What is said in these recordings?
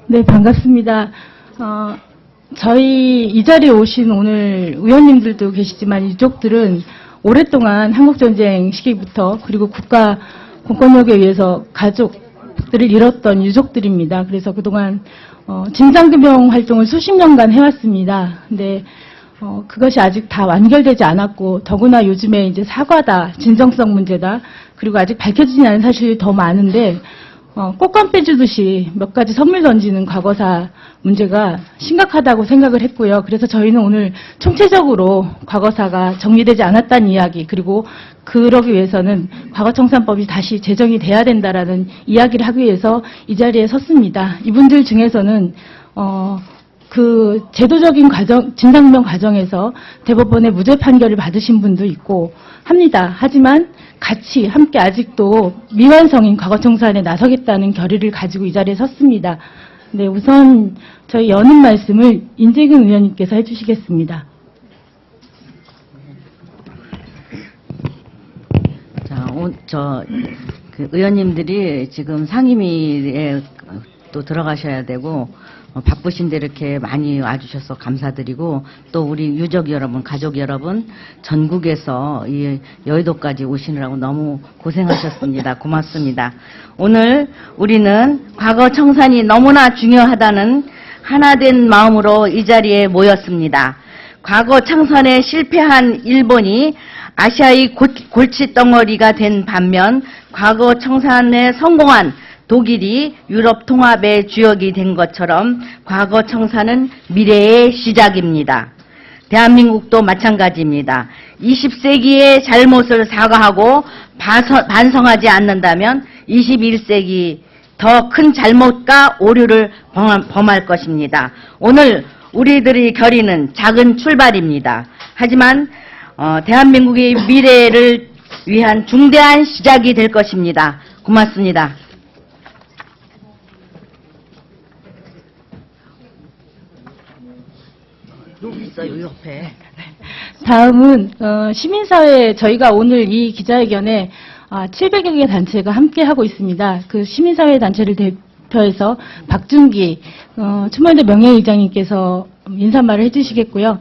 네, 반갑습니다. 저희 이 자리에 오신 오늘 의원님들도 계시지만 유족들은 오랫동안 한국전쟁 시기부터 그리고 국가 공권력에 의해서 가족들을 잃었던 유족들입니다. 그래서 그동안 진상규명 활동을 수십 년간 해왔습니다. 근데 그것이 아직 다 완결되지 않았고 더구나 요즘에 이제 사과다, 진정성 문제다, 그리고 아직 밝혀지지 않은 사실이 더 많은데 꽃감 빼주듯이 몇 가지 선물 던지는 과거사 문제가 심각하다고 생각을 했고요. 그래서 저희는 오늘 총체적으로 과거사가 정리되지 않았다는 이야기, 그리고 그러기 위해서는 과거청산법이 다시 제정이 돼야 된다라는 이야기를 하기 위해서 이 자리에 섰습니다. 이분들 중에서는 그 제도적인 과정, 진상규명 과정에서 대법원의 무죄 판결을 받으신 분도 있고 합니다. 하지만 같이 함께 아직도 미완성인 과거청산에 나서겠다는 결의를 가지고 이 자리에 섰습니다. 네, 우선 저희 여는 말씀을 인재근 의원님께서 해주시겠습니다. 자, 그 의원님들이 지금 상임위에 또 들어가셔야 되고 바쁘신데 이렇게 많이 와주셔서 감사드리고, 또 우리 유족 여러분, 가족 여러분, 전국에서 이 여의도까지 오시느라고 너무 고생하셨습니다. 고맙습니다. 오늘 우리는 과거 청산이 너무나 중요하다는 하나된 마음으로 이 자리에 모였습니다. 과거 청산에 실패한 일본이 아시아의 골칫덩어리가 된 반면 과거 청산에 성공한 독일이 유럽 통합의 주역이 된 것처럼 과거 청산은 미래의 시작입니다. 대한민국도 마찬가지입니다. 20세기의 잘못을 사과하고 반성하지 않는다면 21세기 더 큰 잘못과 오류를 범할 것입니다. 오늘 우리들의 결의는 작은 출발입니다. 하지만 대한민국의 미래를 위한 중대한 시작이 될 것입니다. 고맙습니다. 여기 있어요, 옆에. 다음은 시민사회, 저희가 오늘 이 기자회견에 700여 개 단체가 함께 하고 있습니다. 그 시민사회 단체를 대표해서 박준기 추모연대 명예의장님께서 인사말을 해주시겠고요.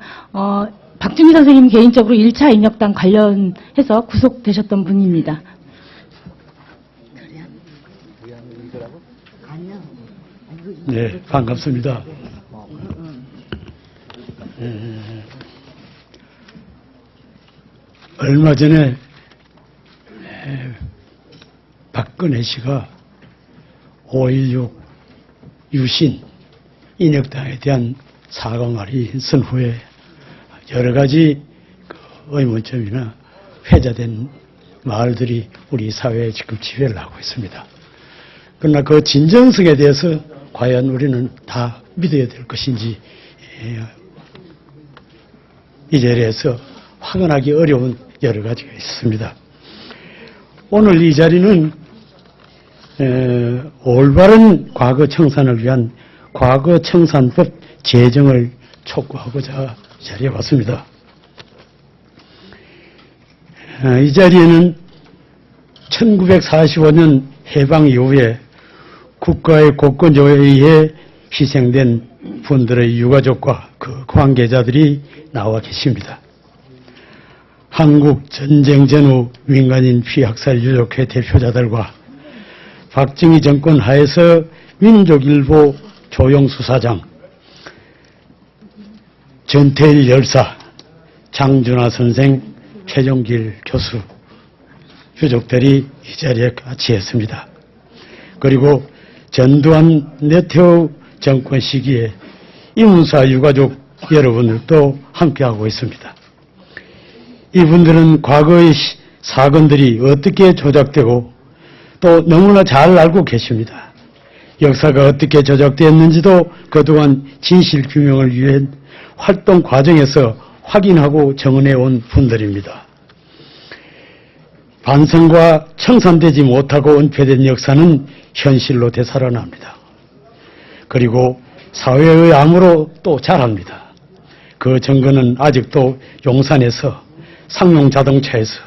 박준기 선생님 개인적으로 1차 인혁당 관련해서 구속되셨던 분입니다. 네, 반갑습니다. 얼마 전에 박근혜 씨가 5.16 유신 인혁당에 대한 사과말이 있은 후에 여러 가지 의문점이나 회자된 말들이 우리 사회에 지금 지배를 하고 있습니다. 그러나 그 진정성에 대해서 과연 우리는 다 믿어야 될 것인지 이 자리에서 확언하기 어려운 여러 가지가 있습니다. 오늘 이 자리는 올바른 과거 청산을 위한 과거 청산법 제정을 촉구하고자 이 자리에 왔습니다. 이 자리에는 1945년 해방 이후에 국가의 공권력에 의해 희생된 분들의 유가족과 그 관계자들이 나와 계십니다. 한국 전쟁 전후 민간인 피학살 유족회 대표자들과 박정희 정권 하에서 민족일보 조영수사장, 전태일 열사, 장준하 선생, 최종길 교수 유족들이 이 자리에 같이 했습니다. 그리고 전두환 내태우 정권 시기에 이문사 유가족 여러분들도 함께하고 있습니다. 이분들은 과거의 사건들이 어떻게 조작되고 또 너무나 잘 알고 계십니다. 역사가 어떻게 조작되었는지도 그동안 진실규명을 위한 활동 과정에서 확인하고 정언해 온 분들입니다. 반성과 청산되지 못하고 은폐된 역사는 현실로 되살아납니다. 그리고 사회의 암으로 또 자랍니다. 그 증거는 아직도 용산에서, 상용자동차에서,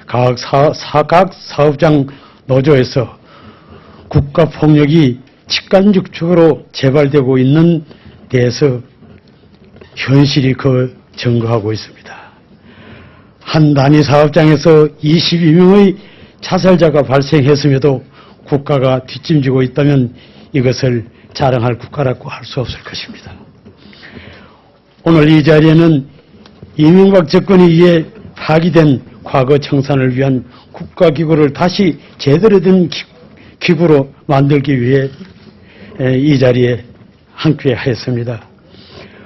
각 사업장 노조에서 국가폭력이 직간접적으로 재발되고 있는 데에서 현실이 그 증거하고 있습니다. 한 단위 사업장에서 22명의 자살자가 발생했음에도 국가가 뒷짐지고 있다면 이것을 자랑할 국가라고 할 수 없을 것입니다. 오늘 이 자리에는 이명박 정권에 의해 파기된 과거 청산을 위한 국가기구를 다시 제대로 된 기구로 만들기 위해 이 자리에 함께하였습니다.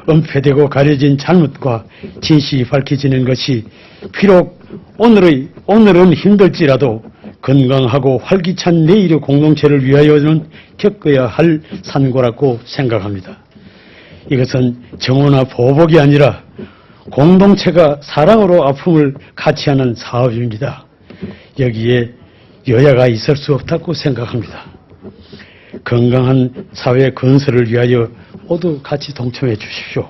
은폐되고 가려진 잘못과 진실이 밝혀지는 것이 비록 오늘은 힘들지라도 건강하고 활기찬 내일의 공동체를 위하여는 겪어야 할 산고라고 생각합니다. 이것은 정오나 보복이 아니라 공동체가 사랑으로 아픔을 같이 하는 사업입니다. 여기에 여야가 있을 수 없다고 생각합니다. 건강한 사회 건설을 위하여 모두 같이 동참해 주십시오.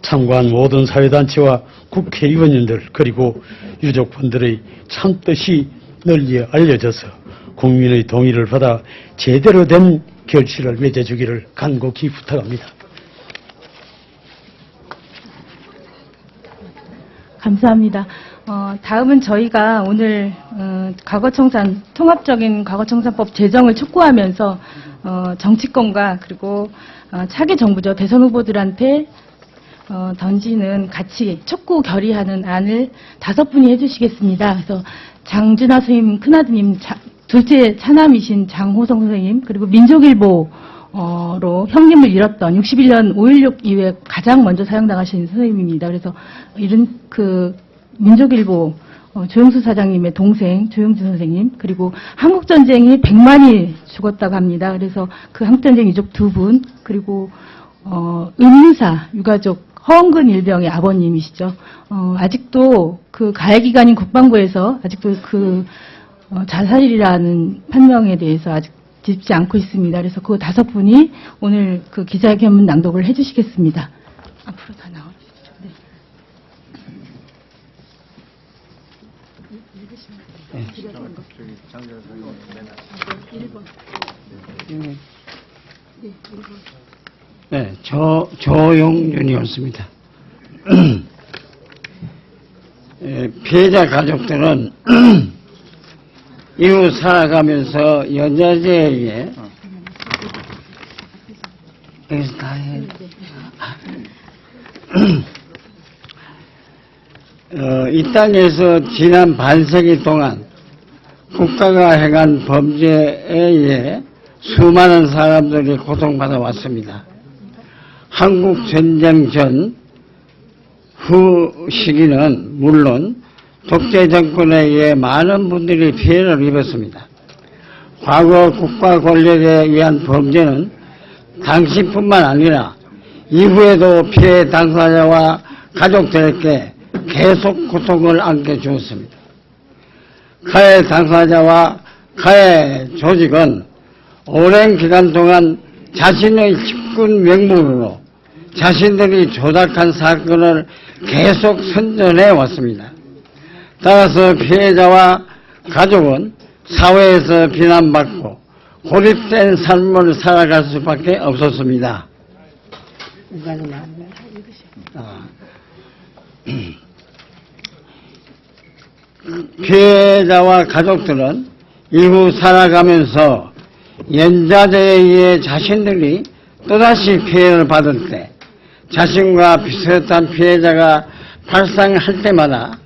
참가한 모든 사회단체와 국회의원님들 그리고 유족분들의 참뜻이 널리 알려져서 국민의 동의를 받아 제대로 된 결실을 맺어주기를 간곡히 부탁합니다. 감사합니다. 다음은 저희가 오늘 과거청산 통합적인 과거청산법 제정을 촉구하면서 정치권과 그리고 차기 정부죠 대선 후보들한테 던지는 같이 촉구 결의하는 안을 5분이 해주시겠습니다. 그래서 장준하 선생님 큰아드님 둘째 차남이신 장호성 선생님 그리고 민족일보로 형님을 잃었던 61년 5.16 이후에 가장 먼저 사형당하신 선생님입니다. 그래서 이런 민족일보 조영수 사장님의 동생 조영진 선생님 그리고 한국전쟁이 100만이 죽었다고 합니다. 그래서 그 한국전쟁 유족 2분 그리고 은유사 유가족 허은근 일병의 아버님이시죠. 아직도 그 가해기관인 국방부에서 아직도 자살이라는 판명에 대해서 아직 짚지 않고 있습니다. 그래서 그 5분이 오늘 그 기자회견문 낭독을 해주시겠습니다. 앞으로 다 나와주시죠. 네. 네, 조용준이었습니다. 피해자 가족들은 이후 살아가면서 연좌제에 의해 여기서 다 해. 이 땅에서 지난 반세기 동안 국가가 행한 범죄에 의해 수많은 사람들이 고통받아 왔습니다. 한국전쟁 전 후 시기는 물론 독재 정권에 의해 많은 분들이 피해를 입었습니다. 과거 국가 권력에 의한 범죄는 당시뿐만 아니라 이후에도 피해 당사자와 가족들에게 계속 고통을 안겨주었습니다. 가해 당사자와 가해 조직은 오랜 기간 동안 자신의 집권 명목으로 자신들이 조작한 사건을 계속 선전해 왔습니다. 따라서 피해자와 가족은 사회에서 비난받고 고립된 삶을 살아갈 수밖에 없었습니다. 피해자와 가족들은 이후 살아가면서 연좌제에 의해 자신들이 또다시 피해를 받을 때 자신과 비슷한 피해자가 발생할 때마다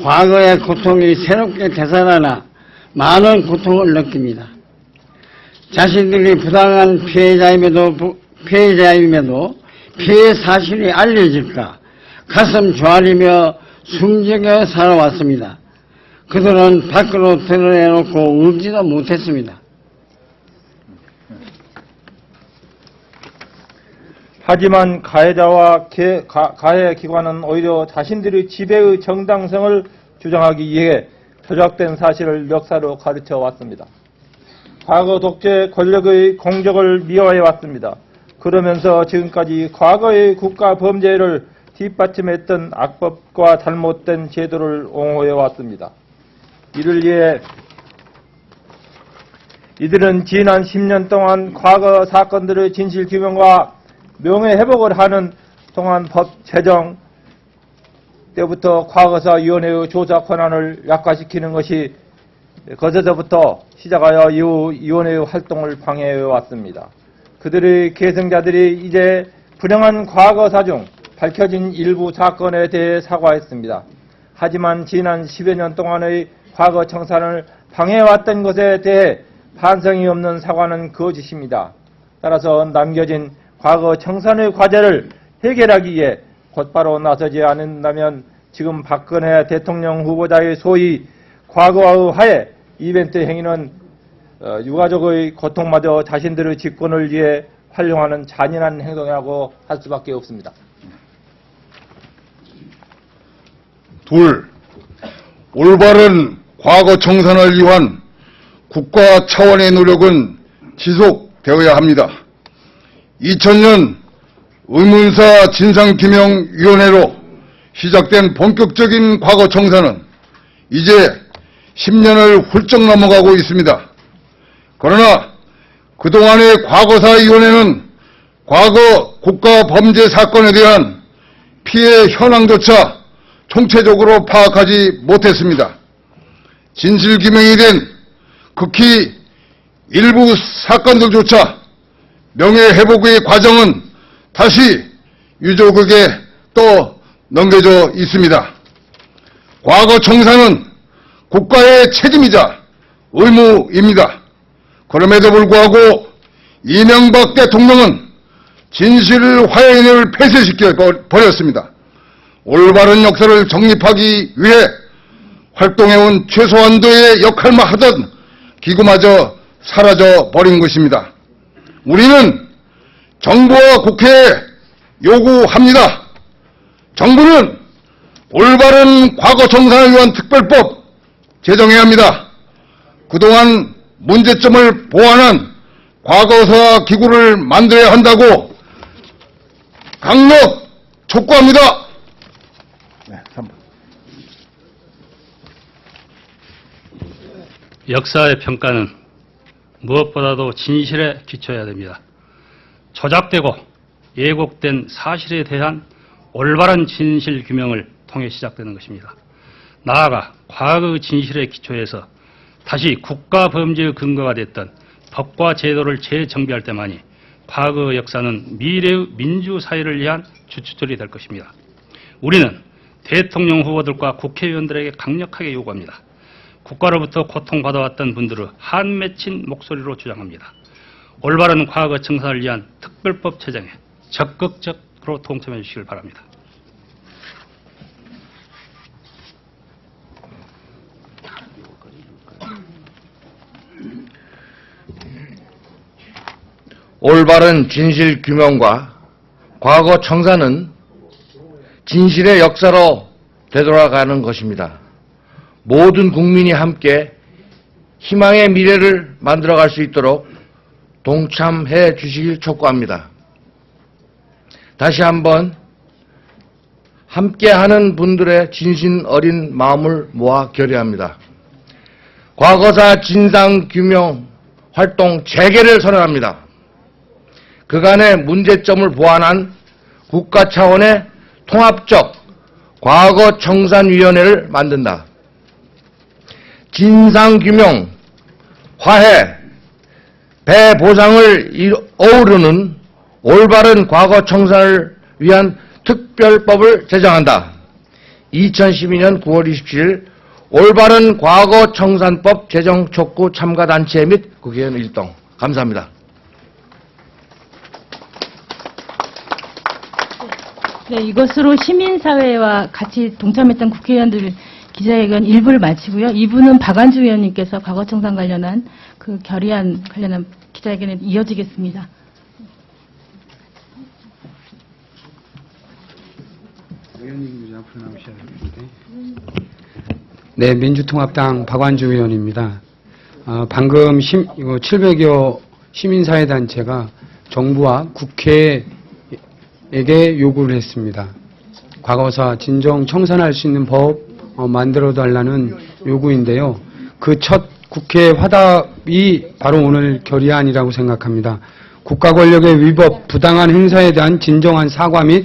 과거의 고통이 새롭게 되살아나 많은 고통을 느낍니다. 자신들이 부당한 피해자임에도 피해 사실이 알려질까 가슴 졸이며 숨죽여 살아왔습니다. 그들은 밖으로 드러내놓고 울지도 못했습니다. 하지만 가해자와 가해 기관은 오히려 자신들의 지배의 정당성을 주장하기 위해 조작된 사실을 역사로 가르쳐 왔습니다. 과거 독재 권력의 공적을 미화해 왔습니다. 그러면서 지금까지 과거의 국가 범죄를 뒷받침했던 악법과 잘못된 제도를 옹호해 왔습니다. 이를 위해 이들은 지난 10년 동안 과거 사건들의 진실 규명과 명예 회복을 하는 동안 법 제정 때부터 과거사위원회의 조사 권한을 약화시키는 것이 거저서부터 시작하여 이후 위원회의 활동을 방해해 왔습니다. 그들의 계승자들이 이제 불행한 과거사 중 밝혀진 일부 사건에 대해 사과했습니다. 하지만 지난 10여 년 동안의 과거 청산을 방해해왔던 것에 대해 반성이 없는 사과는 거짓입니다. 따라서 남겨진 과거 청산의 과제를 해결하기 위해 곧바로 나서지 않는다면 지금 박근혜 대통령 후보자의 소위 과거의 하에 이벤트 행위는 유가족의 고통마저 자신들의 직권을 위해 활용하는 잔인한 행동이라고 할 수밖에 없습니다. 둘, 올바른 과거 청산을 위한 국가 차원의 노력은 지속되어야 합니다. 2000년 의문사 진상규명위원회로 시작된 본격적인 과거 청산은 이제 10년을 훌쩍 넘어가고 있습니다. 그러나 그동안의 과거사위원회는 과거 국가범죄 사건에 대한 피해 현황조차 총체적으로 파악하지 못했습니다. 진실규명이 된 극히 일부 사건들조차 명예회복의 과정은 다시 유족에게 또 넘겨져 있습니다. 과거 청산은 국가의 책임이자 의무입니다. 그럼에도 불구하고 이명박 대통령은 진실 화해인을 폐쇄시켜 버렸습니다. 올바른 역사를 정립하기 위해 활동해온 최소한도의 역할만 하던 기구마저 사라져 버린 것입니다. 우리는 정부와 국회에 요구합니다. 정부는 올바른 과거 청산을 위한 특별법 제정해야 합니다. 그동안 문제점을 보완한 과거사 기구를 만들어야 한다고 강력 촉구합니다. 네, 3번. 역사의 평가는 무엇보다도 진실에 기초해야 됩니다. 조작되고 왜곡된 사실에 대한 올바른 진실 규명을 통해 시작되는 것입니다. 나아가 과거의 진실에 기초해서 다시 국가 범죄의 근거가 됐던 법과 제도를 재정비할 때만이 과거의 역사는 미래의 민주사회를 위한 주춧돌이 될 것입니다. 우리는 대통령 후보들과 국회의원들에게 강력하게 요구합니다. 국가로부터 고통받아왔던 분들의 한 맺힌 목소리로 주장합니다. 올바른 과거 청산을 위한 특별법 제정에 적극적으로 동참해 주시길 바랍니다. 올바른 진실 규명과 과거 청산은 진실의 역사로 되돌아가는 것입니다. 모든 국민이 함께 희망의 미래를 만들어갈 수 있도록 동참해 주시길 촉구합니다. 다시 한번 함께하는 분들의 진심 어린 마음을 모아 결의합니다. 과거사 진상규명 활동 재개를 선언합니다. 그간의 문제점을 보완한 국가 차원의 통합적 과거청산위원회를 만든다. 진상규명, 화해, 배보상을 어우르는 올바른 과거청산을 위한 특별법을 제정한다. 2012년 9월 27일 올바른 과거청산법 제정 촉구 참가단체 및 국회의원 일동. 감사합니다. 네, 이것으로 시민사회와 같이 동참했던 국회의원들 기자회견 1부를 마치고요. 2부는 박완주 의원님께서 과거청산 관련한 그 결의안 관련한 기자회견에 이어지겠습니다. 의원님 앞으로 나오셔야 되는데. 네, 민주통합당 박완주 의원입니다. 방금 700여 시민사회단체가 정부와 국회에게 요구를 했습니다. 과거사 진정 청산할 수 있는 법 만들어달라는 요구인데요. 그 첫 국회 화답이 바로 오늘 결의안이라고 생각합니다. 국가 권력의 위법, 부당한 행사에 대한 진정한 사과 및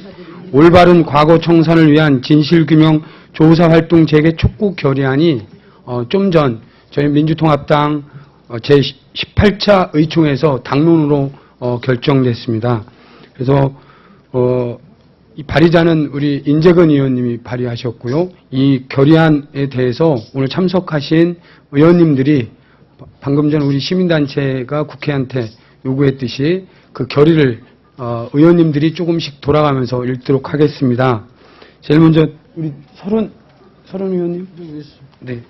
올바른 과거 청산을 위한 진실규명 조사 활동 재개 촉구 결의안이 좀 전 저희 민주통합당 제18차 의총에서 당론으로 결정됐습니다. 그래서 이 발의자는 우리 인재근 의원님이 발의하셨고요. 이 결의안에 대해서 오늘 참석하신 의원님들이 방금 전 우리 시민단체가 국회한테 요구했듯이 그 결의를 의원님들이 조금씩 돌아가면서 읽도록 하겠습니다. 제일 먼저 우리 서른 의원님, 네,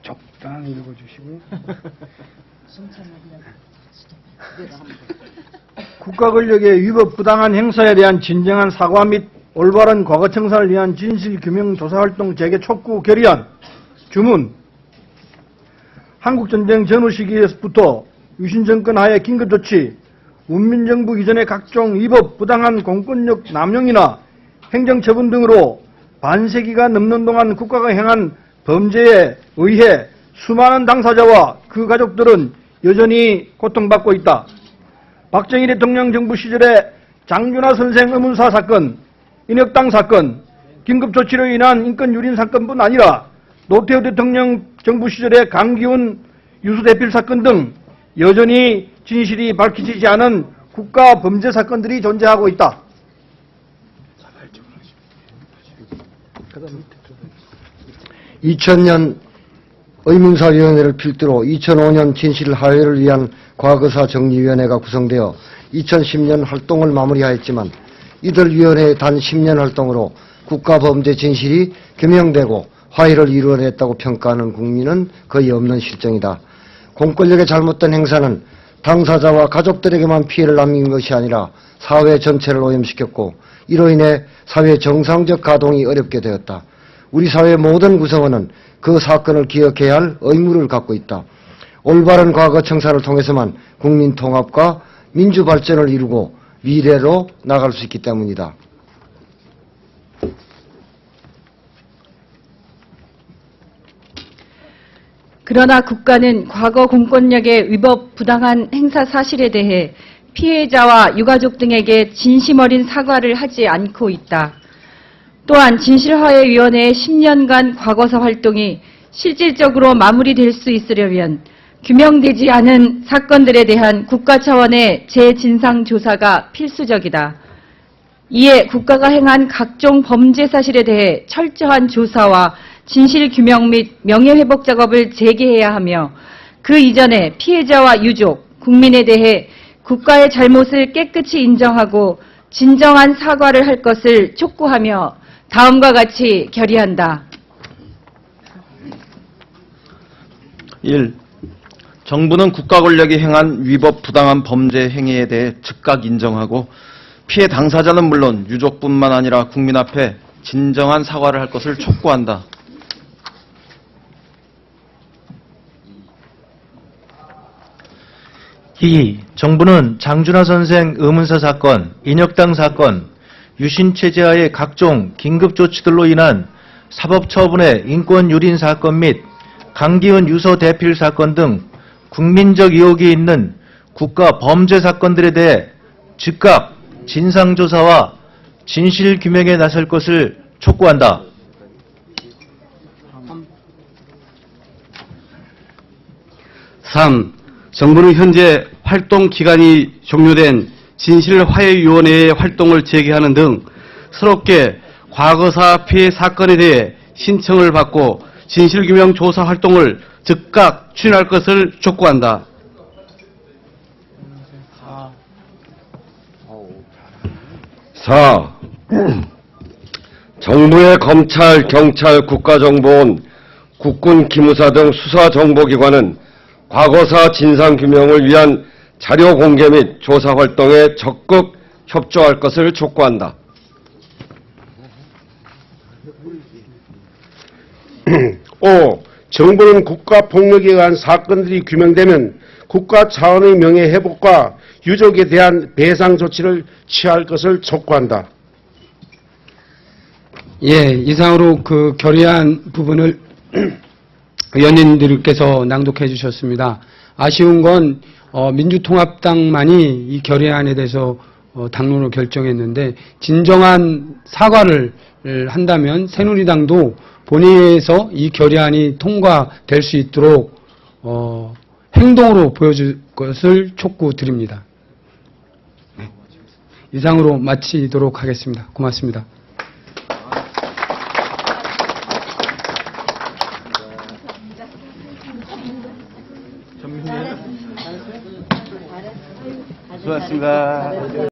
적당히 읽어주시고요. 국가 권력의 위법 부당한 행사에 대한 진정한 사과 및 올바른 과거 청산을 위한 진실 규명 조사 활동 재개 촉구 결의안. 주문. 한국전쟁 전후 시기에서부터 유신 정권 하에 긴급조치, 문민정부 이전의 각종 위법 부당한 공권력 남용이나 행정처분 등으로 반세기가 넘는 동안 국가가 행한 범죄에 의해 수많은 당사자와 그 가족들은 여전히 고통받고 있다. 박정희 대통령 정부 시절에 장준하 선생 의문사 사건, 인혁당 사건, 긴급조치로 인한 인권 유린 사건뿐 아니라 노태우 대통령 정부 시절에 강기훈 유수대필 사건 등 여전히 진실이 밝혀지지 않은 국가 범죄 사건들이 존재하고 있다. 2000년 의문사위원회를 필두로 2005년 진실화해를 위한 과거사 정리위원회가 구성되어 2010년 활동을 마무리하였지만 이들 위원회의 단 10년 활동으로 국가범죄 진실이 규명되고 화해를 이루어냈다고 평가하는 국민은 거의 없는 실정이다. 공권력의 잘못된 행사는 당사자와 가족들에게만 피해를 남긴 것이 아니라 사회 전체를 오염시켰고 이로 인해 사회 정상적 가동이 어렵게 되었다. 우리 사회 모든 구성원은 그 사건을 기억해야 할 의무를 갖고 있다. 올바른 과거 청산을 통해서만 국민 통합과 민주 발전을 이루고 미래로 나갈 수 있기 때문이다. 그러나 국가는 과거 공권력의 위법 부당한 행사 사실에 대해 피해자와 유가족 등에게 진심 어린 사과를 하지 않고 있다. 또한 진실화해위원회의 10년간 과거사 활동이 실질적으로 마무리될 수 있으려면 규명되지 않은 사건들에 대한 국가 차원의 재진상조사가 필수적이다. 이에 국가가 행한 각종 범죄 사실에 대해 철저한 조사와 진실규명 및 명예회복 작업을 재개해야 하며 그 이전에 피해자와 유족, 국민에 대해 국가의 잘못을 깨끗이 인정하고 진정한 사과를 할 것을 촉구하며 다음과 같이 결의한다. 1. 정부는 국가 권력이 행한 위법 부당한 범죄 행위에 대해 즉각 인정하고 피해 당사자는 물론 유족뿐만 아니라 국민 앞에 진정한 사과를 할 것을 촉구한다. 2. 정부는 장준하 선생 의문사 사건, 인혁당 사건, 유신체제하의 각종 긴급조치들로 인한 사법처분의 인권유린 사건 및 강기훈 유서 대필 사건 등 국민적 의혹이 있는 국가 범죄 사건들에 대해 즉각 진상조사와 진실규명에 나설 것을 촉구한다. 3. 정부는 현재 활동 기간이 종료된 진실화해위원회의 활동을 재개하는 등 새롭게 과거사 피해 사건에 대해 신청을 받고 진실규명 조사 활동을 즉각 추진할 것을 촉구한다. 4. 정부의 검찰, 경찰, 국가정보원, 국군, 기무사 등 수사정보기관은 과거사 진상규명을 위한 자료 공개 및 조사 활동에 적극 협조할 것을 촉구한다. 5. 정부는 국가폭력에 의한 사건들이 규명되면 국가 차원의 명예회복과 유족에 대한 배상 조치를 취할 것을 촉구한다. 예, 이상으로 그 결의안 부분을 의원님들께서 낭독해 주셨습니다. 아쉬운 건 민주통합당만이 이 결의안에 대해서 당론을 결정했는데 진정한 사과를 한다면 새누리당도 본회의에서 이 결의안이 통과될 수 있도록 행동으로 보여줄 것을 촉구드립니다. 네. 이상으로 마치도록 하겠습니다. 고맙습니다. 수고하셨습니다.